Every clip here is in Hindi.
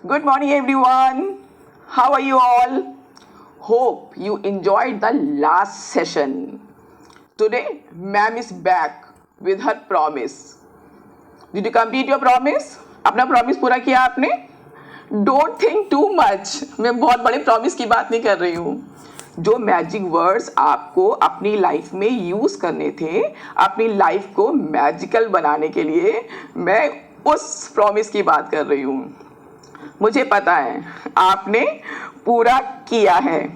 Good morning, everyone. How are you all? Hope you enjoyed the last session. Today, ma'am is back with her promise. Did you complete your promise? अपना प्रॉमिस पूरा किया आपने? Don't think too much. मैं बहुत बड़े प्रॉमिस की बात नहीं कर रही हूँ. जो मैजिक वर्ड्स आपको अपनी लाइफ में यूज़ करने थे, अपनी लाइफ को मैजिकल बनाने के लिए, मैं उस प्रॉमिस की बात कर रही हूँ. मुझे पता है आपने पूरा किया है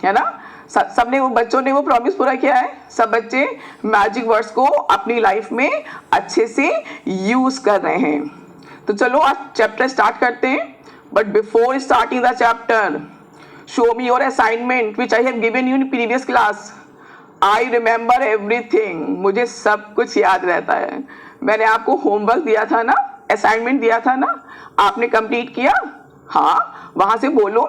ना. सबने वो बच्चों ने वो प्रॉमिस पूरा किया है. सब बच्चे मैजिक वर्ड्स को अपनी लाइफ में अच्छे से यूज कर रहे हैं. तो चलो आज चैप्टर स्टार्ट करते हैं. But before starting the chapter, show me your assignment which I have given you in previous class. I remember everything. मुझे सब कुछ याद रहता है. मैंने आपको होमवर्क दिया था ना, असाइनमेंट दिया था ना, आपने कंप्लीट किया? हाँ, वहां से बोलो,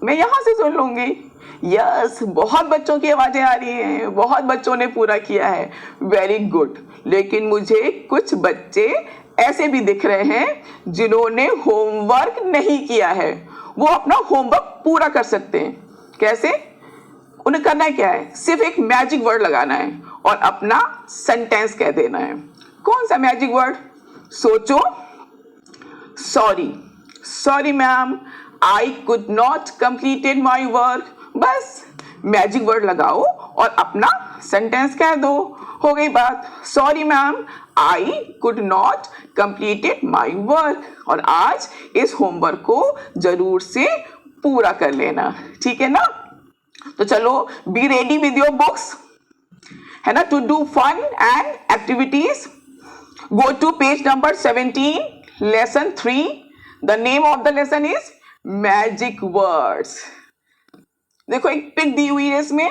मैं यहां से सुन लूंगी. यस, बहुत बच्चों की आवाजें आ रही हैं. बहुत बच्चों ने पूरा किया है. Very good. लेकिन मुझे कुछ बच्चे ऐसे भी दिख रहे हैं जिन्होंने होमवर्क नहीं किया है. वो अपना होमवर्क पूरा कर सकते हैं. कैसे? उन्हें करना क्या है? सिर्फ एक मैजिक वर्ड लगाना है और अपना सेंटेंस कह देना है. कौन सा मैजिक वर्ड? सोचो. Sorry ma'am, I could not completed my work. बस मैजिक वर्ड लगाओ और अपना सेंटेंस कह दो. हो गई बात. Sorry ma'am, I could not completed my work. और आज इस होमवर्क को जरूर से पूरा कर लेना. ठीक है ना? तो चलो, be ready with your books, है ना, to do fun and activities. Go to page number 17, lesson 3. The name of the lesson is magic words. देखो एक पिक दी हुई है इसमें.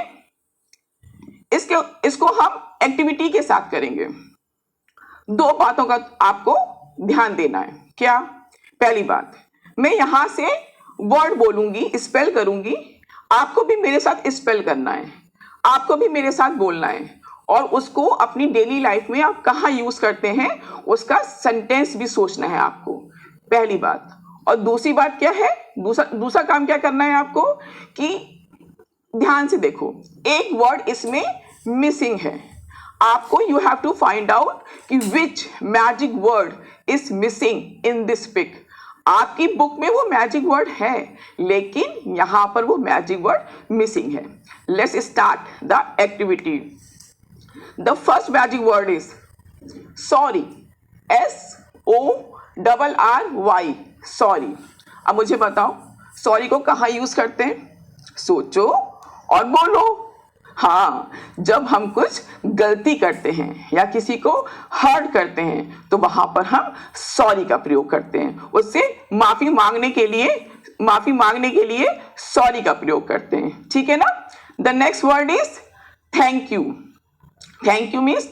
इसको हम एक्टिविटी के साथ करेंगे. दो बातों का आपको ध्यान देना है. क्या? पहली बात, मैं यहां से वर्ड बोलूंगी, स्पेल करूंगी. आपको भी मेरे साथ स्पेल करना है. आपको भी मेरे साथ बोलना है और उसको अपनी डेली लाइफ में आप कहाँ यूज करते हैं उसका सेंटेंस भी सोचना है आपको. पहली बात. और दूसरी बात क्या है? दूसरा काम क्या करना है आपको कि ध्यान से देखो, एक वर्ड इसमें मिसिंग है. आपको you have to find out कि which magic word is missing in this pic. आपकी बुक में वो मैजिक वर्ड है लेकिन यहां पर वो मैजिक वर्ड मिसिंग है. Let's start the activity. The first magic word is sorry. SORRY. Sorry. अब मुझे बताओ, सॉरी को कहाँ यूज करते हैं? सोचो और बोलो. हाँ, जब हम कुछ गलती करते हैं या किसी को हर्ट करते हैं तो वहां पर हम सॉरी का प्रयोग करते हैं. उससे माफी मांगने के लिए सॉरी का प्रयोग करते हैं. ठीक है ना? The next word is thank you. Thank you means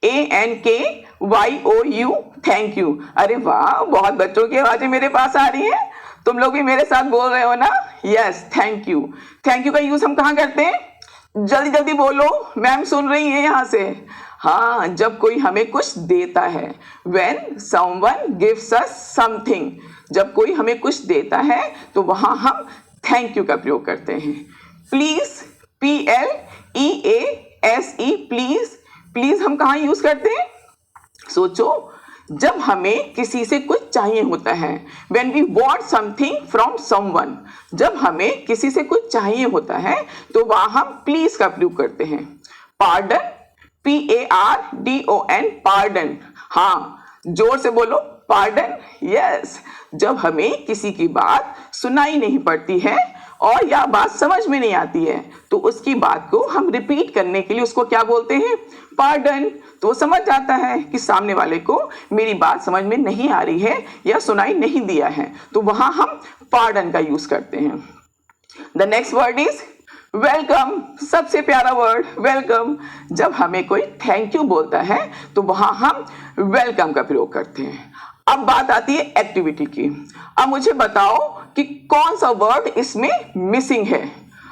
THANKYOU. Thank you. अरे वाह, बहुत बच्चों की आवाजें मेरे पास आ रही हैं. तुम लोग भी मेरे साथ बोल रहे हो ना? Yes, thank you. Thank you का यूज हम कहाँ करते हैं? जल्दी जल्दी बोलो, मैम सुन रही है यहाँ से. हाँ, जब कोई हमें कुछ देता है. When someone gives us something. जब कोई हमें कुछ देता है तो वहां हम थैंक यू का प्रयोग करते हैं. प्लीज, PLEASE, प्लीज हम कहाँ यूज करते हैं? सोचो, जब हमें किसी से कुछ चाहिए होता है. When we want something from someone. जब हमें किसी से कुछ चाहिए होता है तो वहां हम प्लीज का प्रयोग करते हैं. Pardon, PARDON, pardon. हाँ, जोर से बोलो, पार्डन. यस, जब हमें किसी की बात सुनाई नहीं पड़ती है और या बात समझ में नहीं आती है तो उसकी बात को हम रिपीट करने के लिए उसको क्या बोलते हैं? पार्डन. तो समझ जाता है कि सामने वाले को मेरी बात समझ में नहीं आ रही है या सुनाई नहीं दिया है, तो वहां हम पार्डन का यूज करते हैं. The next word is welcome. सबसे प्यारा वर्ड वेलकम. जब हमें कोई थैंक यू बोलता है तो वहां हम वेलकम का प्रयोग करते हैं. अब बात आती है एक्टिविटी की. अब मुझे बताओ कि कौन सा वर्ड इसमें मिसिंग है.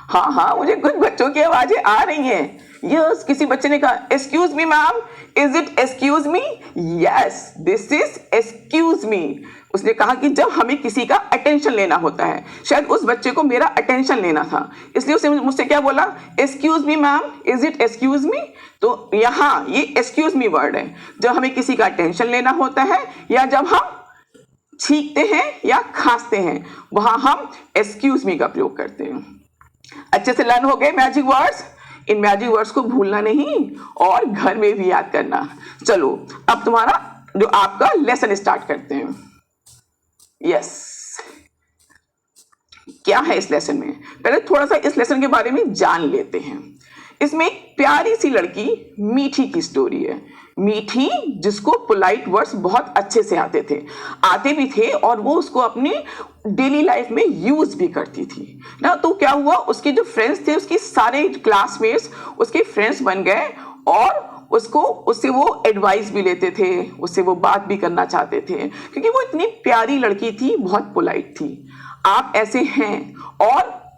हाँ हाँ, मुझे कुछ बच्चों की आवाजें आ रही हैं। यस, किसी बच्चे ने कहा excuse me ma'am, is it excuse me? Yes, this is excuse me. उसने कहा कि जब हमें किसी का अटेंशन लेना होता है, शायद उस बच्चे को मेरा अटेंशन लेना था, इसलिए उसने मुझसे क्या बोला, excuse me ma'am, is it excuse me? तो यहाँ ये एक्सक्यूज मी वर्ड है जब हमें किसी का अटेंशन लेना होता है या जब हम छींकते हैं या खांसते हैं, वहां हम एक्सक्यूज मी का प्रयोग करते हैं। अच्छे से लर्न हो गए magic words? In magic words को भूलना नहीं और घर में भी याद करना। चलो अब तुम्हारा जो आपका लेसन स्टार्ट करते हैं। यस, क्या है इस लेसन में? पहले थोड़ा सा इस लेसन के बारे में जान लेते हैं। इसमें एक प्यारी सी लड़की मीठी की स्टोरी है। मीठी जिसको पोलाइट वर्ड्स बहुत अच्छे से आते भी थे और वो उसको अपनी डेली लाइफ में यूज भी करती थी ना। तो क्या हुआ, उसके जो फ्रेंड्स थे, उसके सारे क्लासमेट्स उसके फ्रेंड्स बन गए और उससे वो एडवाइस भी लेते थे, उससे वो बात भी करना चाहते थे क्योंकि वो इतनी प्यारी लड़की थी, बहुत पोलाइट थी। आप ऐसे हैं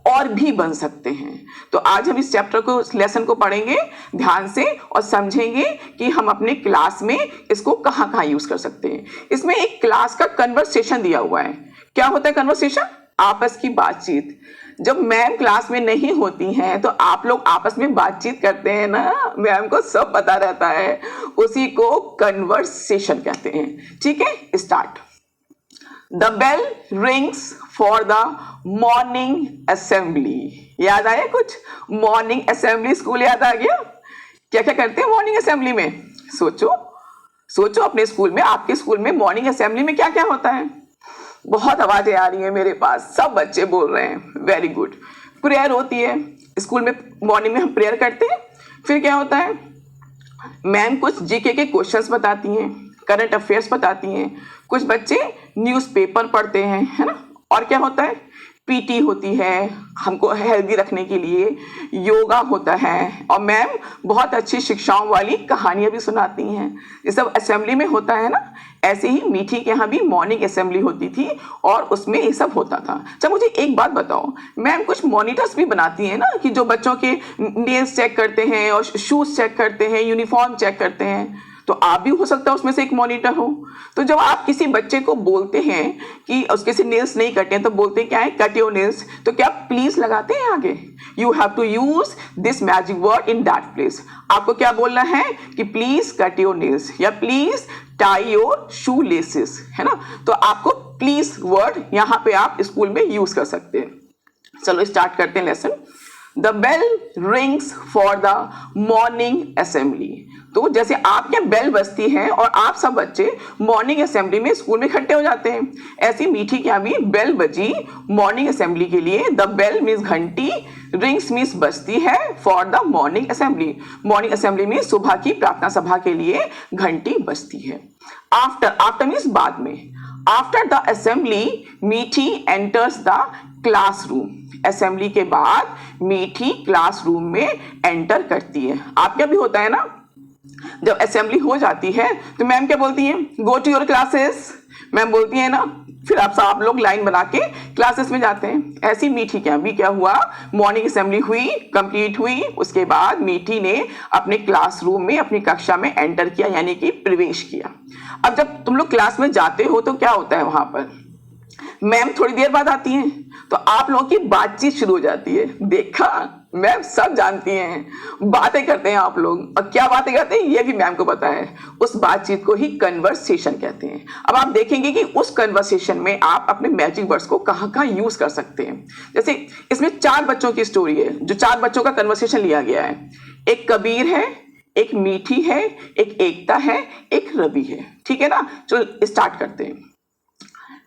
और भी बन सकते हैं। तो आज हम इस चैप्टर को, इस लेसन को पढ़ेंगे ध्यान से और समझेंगे कि हम अपने क्लास में इसको कहाँ कहाँ यूज कर सकते हैं। इसमें एक क्लास का कन्वर्सेशन दिया हुआ है। क्या होता है कन्वर्सेशन? आपस की बातचीत। जब मैम क्लास में नहीं होती हैं तो आप लोग आपस में बातचीत करते हैं ना, मैम को सब पता रहता है, उसी को कन्वर्सेशन कहते हैं। ठीक है, start. The bell rings for the morning assembly. याद आया कुछ? मॉर्निंग असेंबली, स्कूल याद आ गया? क्या क्या करते हैं मॉर्निंग असेंबली में? सोचो अपने स्कूल में, आपके स्कूल में मॉर्निंग असेंबली में क्या क्या होता है? बहुत आवाजें आ रही हैं मेरे पास, सब बच्चे बोल रहे हैं, वेरी गुड। प्रेयर होती है स्कूल में, मॉर्निंग में हम प्रेयर करते हैं। फिर क्या होता है, मैम कुछ जीके के क्वेश्चंस बताती हैं, करंट अफेयर्स बताती हैं, कुछ बच्चे न्यूज़पेपर पढ़ते हैं, है ना। और क्या होता है, पीटी होती है हमको हेल्दी रखने के लिए, योगा होता है और मैम बहुत अच्छी शिक्षाओं वाली कहानियां भी सुनाती हैं। ये सब असेंबली में होता है ना। ऐसे ही मीठी के यहाँ भी मॉर्निंग असेंबली होती थी और उसमें ये सब होता था। अच्छा मुझे एक बात बताओ, मैम कुछ मॉनिटर्स भी बनाती हैं ना कि जो बच्चों के नेल्स चेक करते हैं और शूज चेक करते हैं, यूनिफॉर्म चेक करते हैं, तो आप भी हो सकता है उसमें से एक मॉनिटर हो। तो जब आप किसी बच्चे को बोलते हैं कि उसके से नेल्स नहीं कटे हैं तो बोलते क्या है, कट योर नेल्स, तो क्या प्लीज लगाते हैं आगे? You have to use this magic word in that place. आपको क्या बोलना है कि प्लीज कट योर नेल्स या please tie your shoe laces, है ना। तो आपको प्लीज वर्ड यहाँ पे आप स्कूल में यूज कर सकते हैं। चलो स्टार्ट करते हैं lesson. The bell rings for the morning assembly. तो जैसे आपके बेल बजती है और आप सब बच्चे मॉर्निंग असेंबली में स्कूल में इकट्ठे हो जाते हैं, ऐसी मीठी के यहाँ भी बेल बजी मॉर्निंग असेंबली के लिए। द बेल मीन्स घंटी, रिंग्स मीन्स बजती है, for the morning assembly, morning assembly में सुबह की प्रार्थना सभा के लिए घंटी बजती है। आफ्टर मीन्स बाद में। आफ्टर द असेंबली मीठी एंटर्स द क्लासरूम। असेंबली के बाद मीठी क्लासरूम में एंटर करती है। आपका भी होता है ना, जब असेंबली हो जाती है तो मैम क्या बोलती है, go to your classes, ma'am बोलती है ना। फिर आप लोग लाइन बना के क्लासेस में जाते हैं। ऐसी मीठी क्या भी क्या हुआ, मॉर्निंग असेंबली हुई, कंप्लीट हुई, उसके बाद मीठी ने अपने क्लासरूम में अपनी कक्षा में एंटर किया, यानी कि प्रवेश किया। अब जब तुम लोग क्लास में जाते हो तो क्या होता है, वहां पर मैम थोड़ी देर बाद आती हैं तो आप लोगों की बातचीत शुरू हो जाती है। देखा, मैम सब जानती हैं, बातें करते हैं आप लोग, और क्या बातें करते हैं ये भी मैम को पता है। उस बातचीत को ही कन्वर्सेशन कहते हैं। अब आप देखेंगे कि उस कन्वर्सेशन में आप अपने मैजिक वर्ड्स को कहाँ कहाँ यूज कर सकते हैं। जैसे इसमें 4 बच्चों की स्टोरी है, जो 4 बच्चों का कन्वर्सेशन लिया गया है। एक कबीर है, एक मीठी है, एक एकता है, एक रवि है। ठीक है ना। चलो स्टार्ट करते हैं।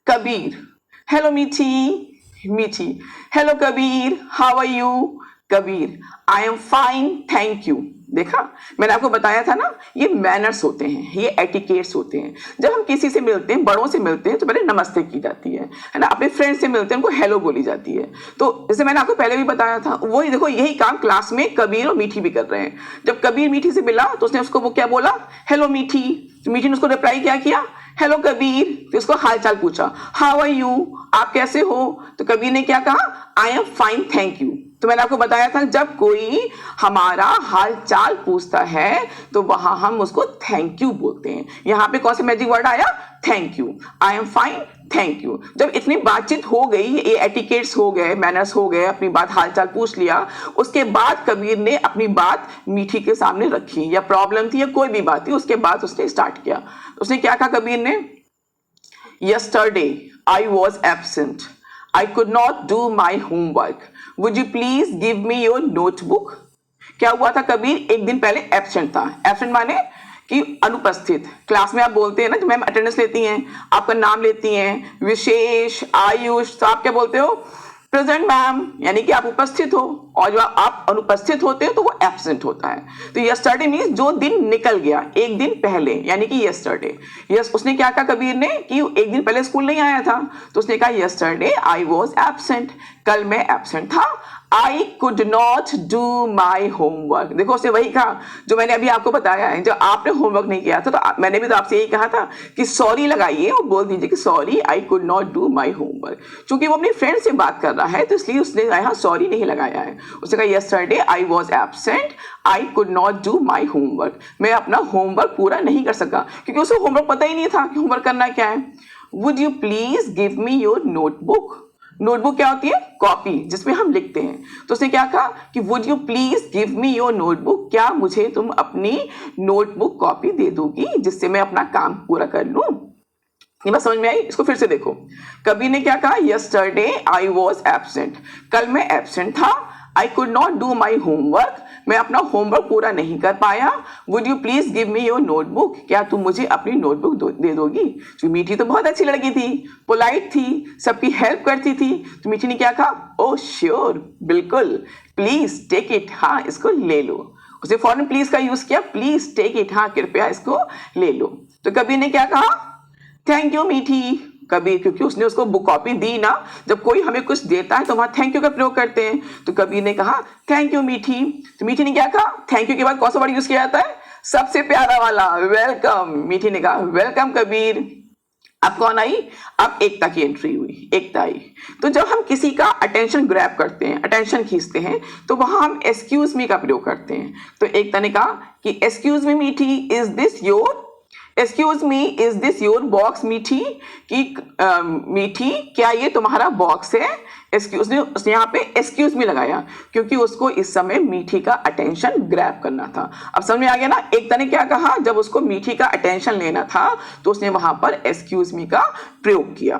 Kabir, hello Mithi, hello Kabir, how are you? Kabir, I am fine thank you. देखा, मैंने आपको बताया था ना, ये मैनर्स होते हैं, ये एटिकेट्स होते हैं। जब हम किसी से मिलते हैं, बड़ों से मिलते हैं, तो पहले नमस्ते की जाती है ना। अपने फ्रेंड से मिलते हैं, उनको हेलो बोली जाती है। तो जैसे मैंने आपको पहले भी बताया था, वही देखो, यही काम क्लास में कबीर और मीठी भी कर रहे हैं। जब कबीर मीठी से मिला तो उसने उसको वो क्या बोला, हेलो मीठी। तो मीठी ने उसको रिप्लाई क्या किया, हेलो कबीर। फिर उसको हालचाल पूछा, हाउ आर यू, आप कैसे हो? तो कबीर ने क्या कहा, I am fine thank you. तो मैंने आपको बताया था जब कोई हमारा हाल चाल पूछता है तो वहां हम उसको थैंक यू बोलते हैं। यहाँ पे कौन सा मैजिक वर्ड आया? Thank you. I am fine, thank you. जब इतनी बातचीत हो गई, ये एटिकेट्स हो गए, मैनर्स हो गए, अपनी बात हाल चाल पूछ लिया, उसके बाद कबीर ने अपनी बात मीठी के सामने रखी, या प्रॉब्लम थी या कोई भी बात थी, उसके बाद उसने स्टार्ट किया। उसने क्या कहा कबीर ने? Yesterday I was absent, I could not do my homework. Would you please give me your notebook? क्या हुआ था कबीर? एक दिन पहले एब्सेंट था। एब्सेंट माने कि अनुपस्थित। क्लास में आप बोलते हैं ना, जब मैम अटेंडेंस लेती हैं, आपका नाम लेती हैं, विशेष, आयुष, तो आप क्या बोलते हो? प्रेजेंट मैम, यानी कि आप उपस्थित हो, और जब आप अनुपस्थित होते हो तो वो एब्सेंट होता है। तो यस्टरडे मीन्स जो दिन निकल गया, एक दिन पहले, यानी कि यस्टरडे। यस, उसने क्या कहा कबीर ने कि एक दिन पहले स्कूल नहीं आया था, तो उसने कहा यस्टरडे आई वॉज एब्सेंट, कल मैं एब्सेंट था। I could not do my homework. देखो उसने वही कहा जो मैंने अभी आपको बताया है। जब आपने होमवर्क नहीं किया था तो मैंने भी तो आपसे यही कहा था कि सॉरी लगाइए और बोल दीजिए कि sorry I could not do my homework. क्योंकि वो अपनी फ्रेंड से बात कर रहा है तो इसलिए उसने यहाँ सॉरी नहीं लगाया है। उसने कहा yesterday I was absent, I could not do my homework. मैं अपना होमवर्क पूरा नहीं कर सका, क्योंकि उसे होमवर्क पता ही नहीं था कि होमवर्क करना क्या है। Would you please give me your notebook. Notebook क्या होती है? कॉपी जिसमें हम लिखते हैं। तो उसने क्या कहा कि would you please give me your notebook, क्या मुझे तुम अपनी नोटबुक कॉपी दे दोगी जिससे मैं अपना काम पूरा कर लूं। ये बात समझ में आई? इसको फिर से देखो। कबीर ने क्या कहा? यस्टरडे आई वॉज एब्सेंट, कल मैं एब्सेंट था। I could not do my homework, मैं अपना होमवर्क पूरा नहीं कर पाया। Would you please give me your notebook, क्या तुम मुझे अपनी नोटबुक दे दोगी। जो मीठी तो बहुत अच्छी लड़की थी, पोलाइट थी, सबकी हेल्प करती थी। तो मीठी ने क्या कहा? ओ श्योर, बिल्कुल, प्लीज टेक इट, हाँ इसको ले लो। उसने फॉरन प्लीज का यूज किया, प्लीज टेक इट, हाँ कृपया इसको ले लो। तो कबीर ने क्या कहा? थैंक यू मीठी। कबीर, क्योंकि उसने उसको बुक कॉपी दी ना, जब कोई हमें कुछ देता है तो वहां थैंक यू का प्रयोग करते हैं। तो कबीर ने कहा थैंक यू मीठी। तो मीठी ने क्या कहा? थैंक यू के बाद कौन सा वर्ड यूज किया जाता है? सबसे प्यारा वाला, वेलकम। मीठी ने कहा वेलकम कबीर। अब कौन आई? अब एकता की एंट्री हुई। एकता आई। तो जब हम किसी का अटेंशन ग्रैब करते हैं, अटेंशन खींचते हैं, तो वहां हम एक्सक्यूज मी का प्रयोग करते हैं। तो एकता ने कहा कि एक्सक्यूज मी मीठी, is this your, excuse me is this your box मीठी, कि मीठी क्या ये तुम्हारा बॉक्स है। एक्सक्यूज मी, उसने यहाँ पे एक्सक्यूज मी लगाया क्योंकि उसको इस समय मीठी का अटेंशन ग्रैब करना था। अब समझ में आ गया ना? एकता ने क्या कहा? जब उसको मीठी का अटेंशन लेना था तो उसने वहां पर एक्सक्यूज मी का प्रयोग किया।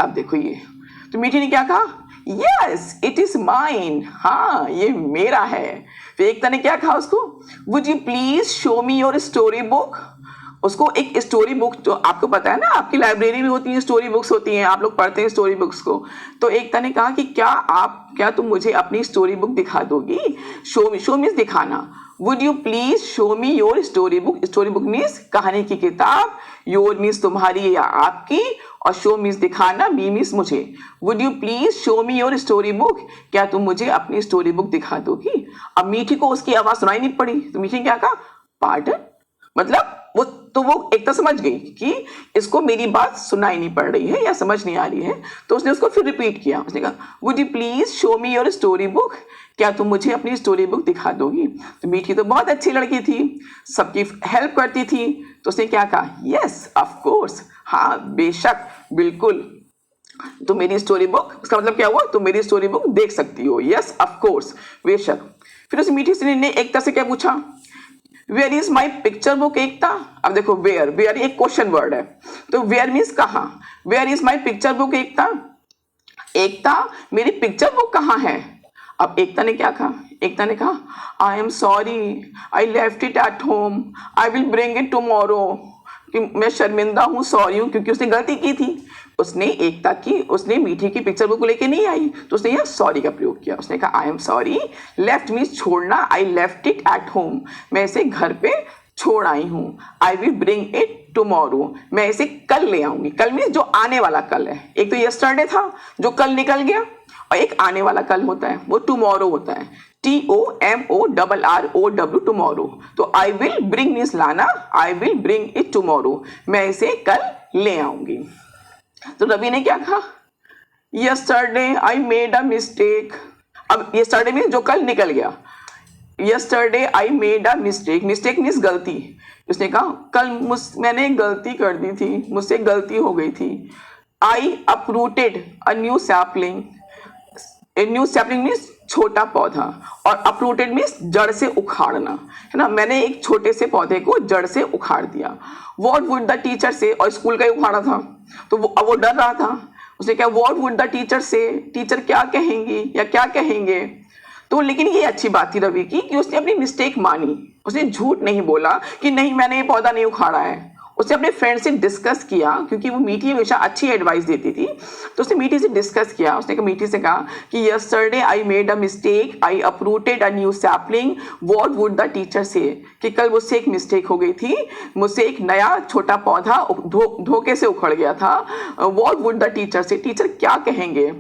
अब देखो ये, तो मीठी ने क्या कहा? यस इट इज माइन, हाँ ये मेरा है। फिर एकता ने क्या कहा उसको? Would you please show me your story book. उसको एक स्टोरी बुक, तो आपको पता है ना आपकी लाइब्रेरी में होती है स्टोरी बुक्स होती हैं, आप लोग पढ़ते हैं स्टोरी बुक्स को। तो एकता ने कहा कि क्या तुम मुझे अपनी स्टोरी बुक दिखा दोगी। शो मीन्स दिखाना। Would you please show me your story book. Story book means कहानी की किताब, योर मीन्स तुम्हारी या आपकी, और शो मीन्स दिखाना, मी मीन्स मुझे। Would you please show me your story book, क्या तुम मुझे अपनी स्टोरी बुक दिखा दोगी। अब मीठी को उसकी आवाज सुनाई नहीं पड़ी, तो मीठी ने क्या कहा? पार्डन। मतलब वो एक तो समझ गई कि इसको मेरी बात सुनाई नहीं पड़ रही है या समझ नहीं आ रही है, तो उसने उसको फिर रिपीट किया। उसने कहा would you please show me your story book, क्या तुम मुझे अपनी स्टोरी बुक दिखा दोगी। तो मीठी तो बहुत अच्छी लड़की थी, सबकी हेल्प करती थी, तो उसने क्या कहा? यस ऑफ कोर्स, हाँ बेशक, बिल्कुल, तो मेरी स्टोरी बुक, उसका मतलब क्या हुआ? तुम मेरी स्टोरी बुक देख सकती हो। यस ऑफ कोर्स, बेशक। फिर उस मीठी से ने एकता से क्या पूछा? Where is my picture book Ekta. अब देखो वेयर एक क्वेश्चन वर्ड है, तो वेयर मीन्स कहाँ। Where is my picture book Ekta, Ekta मेरी पिक्चर बुक कहाँ है। अब एकता ने क्या कहा? एकता ने कहा I am sorry, I left it at home, I will bring it tomorrow. कि मैं शर्मिंदा हूँ, सॉरी हूँ, क्योंकि उसने गलती की थी। उसने मीठी की पिक्चर बुक को लेके नहीं आई, तो उसने यह सॉरी का प्रयोग किया। उसने कहा I am sorry, left means छोड़ना, I left it at home, मैं इसे घर पे छोड़ आई हूँ। I will bring it tomorrow, मैं इसे कल ले आऊंगी। कल मीन्स जो आने वाला कल है। एक तो यस्टरडे था जो कल निकल गया, और एक आने वाला कल होता है वो टुमारो होता है, TOMORRO, टुमारो। तो आई विल ब्रिंग मीन्स लाना, आई विल ब्रिंग इट टुमारो, मैं इसे कल ले आऊंगी। तो रवि ने क्या कहा? Yesterday I made a mistake, अब yesterday मीन्स जो कल निकल गया। yesterday I made a mistake, mistake means गलती। उसने कहा कल मैंने गलती कर दी थी, मुझसे गलती हो गई थी। I uprooted a new sapling, a new sapling means छोटा पौधा, और uprooted मीन्स जड़ से उखाड़ना, है ना। मैंने एक छोटे से पौधे को जड़ से उखाड़ दिया। What would the teacher say, और स्कूल का ही उखाड़ा था तो वो डर रहा था। उसने क्या What would the teacher say, teacher क्या कहेंगी या क्या कहेंगे। तो लेकिन ये अच्छी बात थी रवि की कि उसने अपनी मिस्टेक मानी, उसने झूठ नहीं बोला कि नहीं मैंने ये पौधा नहीं उखाड़ा है। उसने अपने फ्रेंड से डिस्कस किया, क्योंकि वो मीठी हमेशा अच्छी एडवाइस देती थी, तो उसने मीठी से डिस्कस किया। उसने मीठी से कहा कि yesterday I made a mistake, I uprooted a new sapling, what would the teacher से, कि कल मुझसे एक मिस्टेक हो गई थी, मुझसे एक नया छोटा पौधा धोखे से उखड़ गया था। व्हाट वुड द टीचर से, टीचर क्या कहेंगे।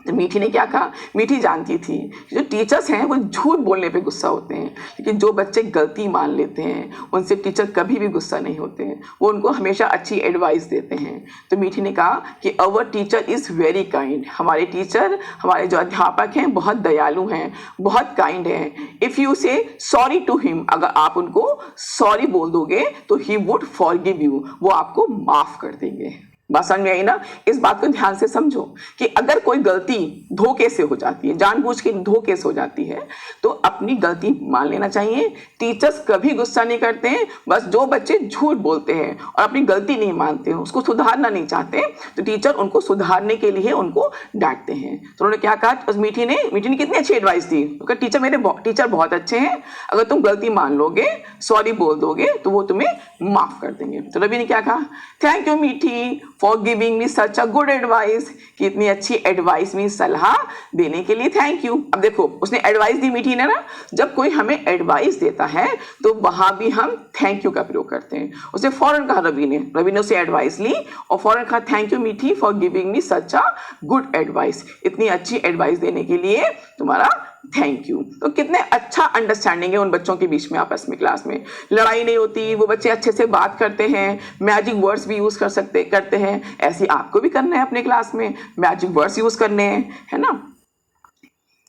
तो मीठी ने क्या कहा, मीठी जानती थी जो टीचर्स हैं वो झूठ बोलने पे गुस्सा होते हैं, लेकिन जो बच्चे गलती मान लेते हैं उनसे टीचर कभी भी गुस्सा नहीं होते हैं, वो उनको हमेशा अच्छी एडवाइस देते हैं। तो मीठी ने कहा कि our teacher is very kind, हमारे टीचर, हमारे जो अध्यापक हैं बहुत दयालु हैं, बहुत काइंड हैं। इफ़ यू से सॉरी टू हिम, अगर आप उनको सॉरी बोल दोगे तो ही वुड फॉरगिव यू, वो आपको माफ़ कर देंगे। बात समझ में आई ना। इस बात को ध्यान से समझो कि अगर कोई गलती धोखे से हो जाती है, जानबूझ के धोखे से हो जाती है, तो अपनी गलती मान लेना चाहिए। टीचर्स कभी गुस्सा नहीं करते हैं, बस जो बच्चे झूठ बोलते हैं और अपनी गलती नहीं मानते हैं, उसको सुधारना नहीं चाहते, तो टीचर उनको सुधारने के लिए उनको डांटते हैं। तो उन्होंने क्या कहा, उस मीठी ने कितनी अच्छी एडवाइस दी। तो टीचर मेरे टीचर बहुत अच्छे हैं, अगर तुम गलती मान लोगे, सॉरी बोल दोगे, तो वो तुम्हें माफ कर देंगे। तो रवि ने क्या कहा, थैंक यू मीठी for giving me such a good advice, कि इतनी अच्छी एडवाइस में सलाह देने के लिए थैंक यू। अब देखो उसने एडवाइस दी मीठी ने ना, जब कोई हमें एडवाइस देता है तो वहां भी हम थैंक यू का प्रयोग करते हैं। उसने फौरन कहा रवि ने उसे एडवाइस ली और फौरन कहा थैंक यू मीठी for giving me such a good advice, इतनी अच्छी एडवाइस देने के लिए तुम्हारा थैंक यू। तो कितने अच्छा अंडरस्टैंडिंग है उन बच्चों के बीच में, आपस में क्लास में लड़ाई नहीं होती, वो बच्चे अच्छे से बात करते हैं, मैजिक वर्ड्स भी यूज करते हैं। ऐसे आपको भी करना है अपने क्लास में, मैजिक वर्ड्स यूज करने हैं, है ना।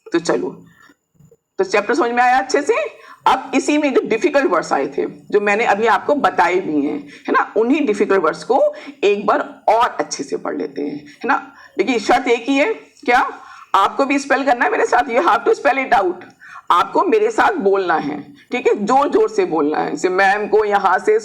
तो चलो, तो चैप्टर समझ में आया अच्छे से। अब इसी में जो डिफिकल्ट वर्ड्स आए थे जो मैंने अभी आपको बताए भी हैं, है ना, उन्हीं डिफिकल्ट वर्ड्स को एक बार और अच्छे से पढ़ लेते हैं, है ना। देखिए शर्त एक ही है, क्या, आपको भी स्पेल करना है मेरे साथ, you have to spell it out. आपको मेरे साथ बोलना है, ठीक है, जोर जोर से बोलना है। जैसे मैम को यहाँ से